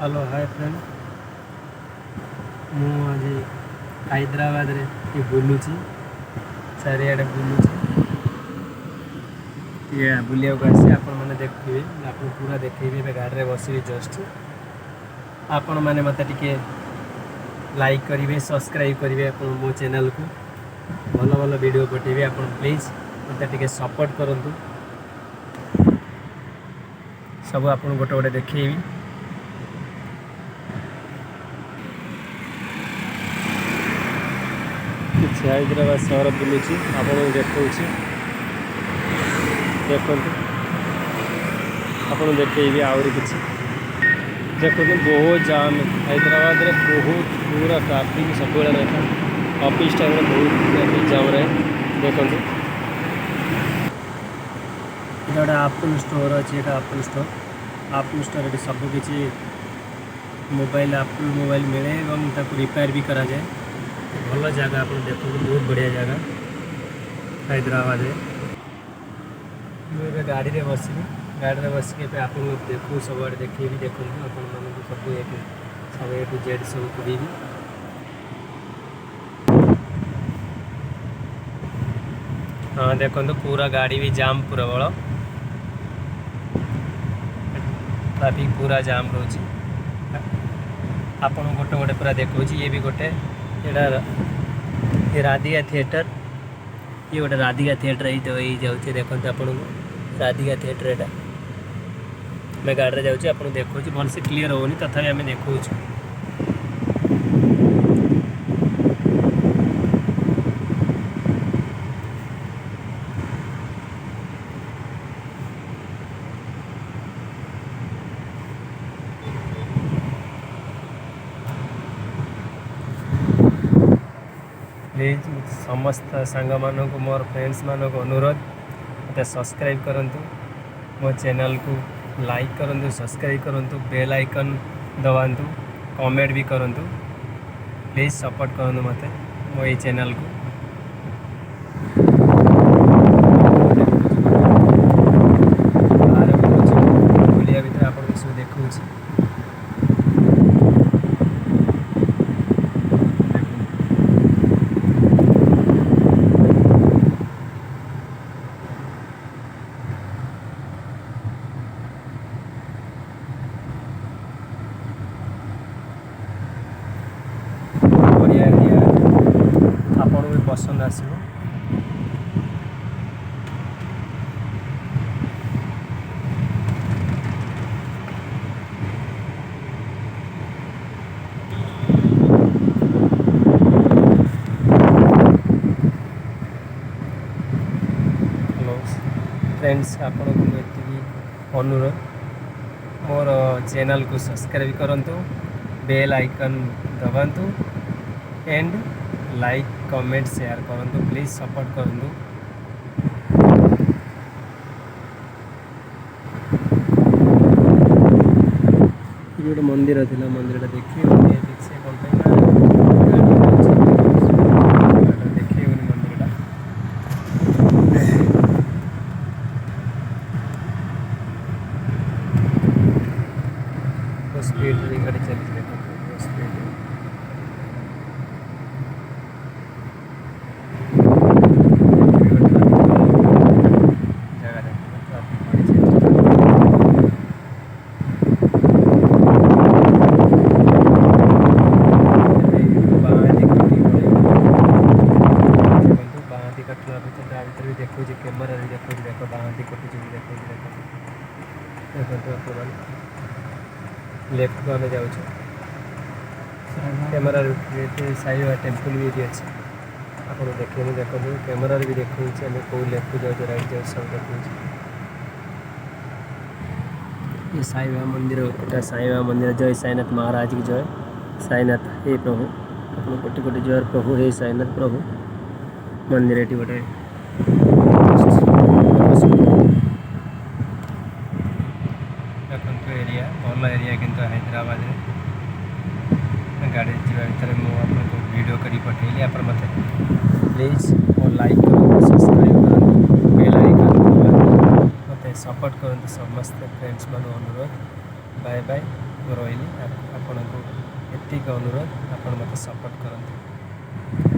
Hello hi friend मु आज हैदराबाद रे ये बुलूची चारिआडे बुलूची ये बुलिया आसी आपण मैंने देखिए आपको पूरा देखेबी ए गाड़ी में बस जस्ट आपण मैंने मत टिके लाइक करेंगे सब्सक्राइब करेंगे मो चैनल को भल भल वीडियो पठेबे आप प्लीज मत टिके सपोर्ट करंतु सब आपन गोटे गोटे देखेबी किसी हैदराबाद सहर बुलूची आपको देखा देखो आपको देखेबी आहरी किसी देखो बहुत जाम हैदराबाद रे बहुत पूरा ट्रैफिक सब रहता ऑफिस टाइम में बहुत ट्रैफिक जाम रहे देखो गोटे एप्पल स्टोर अच्छी एप्पल स्टोर ये सबकि मोबाइल एप्पल मोबाइल मिले और रिपेयर भी करा जाए भल जगह आप देखो बहुत बढ़िया जगह हैदराबाद मुझे गाड़ी में बसली गाड़ी में बसिक आप देखू सब आड़े देखे भी देखो आप सब ए टू जेड सब करी हाँ देखो पूरा गाड़ी भी जाम पूरा बड़ ट्रैफिक पूरा जाम रोची आपन गोटे गोटे पूरा देखो ये भी गोटे ये राधिका थिएटर ये गोटे राधिका थिएटर ही जाऊँगी देखते आपको राधिका थिएटर यहाँ मैं गाड़ी में जाऊँगी आपको देखो भल से क्लीयर होनी तथापि आम देखो प्लीज समस्त सांग मानक मोर फ्रेंड्स मानक अनुरोध मत सब्सक्राइब करंतु मो चैनल को लाइक करंतु सब्सक्राइब करंतु बेल आइकन दबांतु कमेंट भी करंतु प्लीज सपोर्ट करंतु मते मो ये चैनल को बुलिया भीतर आप देखो आपको भी पसंद आसो हेलो फ्रेंड्स आपको अनुरोध मोर चैनल को सब्सक्राइब करंतु बेल आइकन दबांतु एंड लाइक कमेंट शेयर करंतु प्लीज सपोर्ट करंतु गोटे मंदिर था मंदिर देखिए से देखिए मंदिर स्पीड गाड़ी चली देखो स्पीड भी देखो कैमरा देखो देखो बाँधी कटुच देखो देखो लेफ्ट को आम जाऊँ कैमरा साई बाबा टेम्पल भी ये अच्छे आप देखे देखो कैमरा भी देखो कौ लेफ्ट को जाऊँ राइट जाऊँ सब देखो ये साई बाबा मंदिर गोटा साई बाबा मंदिर जय साईनाथ महाराज की जय साईनाथ हे प्रभु आप कोटि कोटि जय प्रभु हे साईनाथ प्रभु मंदिर ये गोटे देखो एरिया भल एरिया किंतु हैदराबाद गाड़ी भर मुझे वीडियो करी पठेली आप मत प्लीज और लाइक करूँ सब्सक्राइब करूँ बेल आइकन मत सपोर्ट करूँ समस्त फ्रेंड्स मान अनुरोध बाय बाय। रही आपको एतिक अनुरोध आप मत सपोर्ट करते।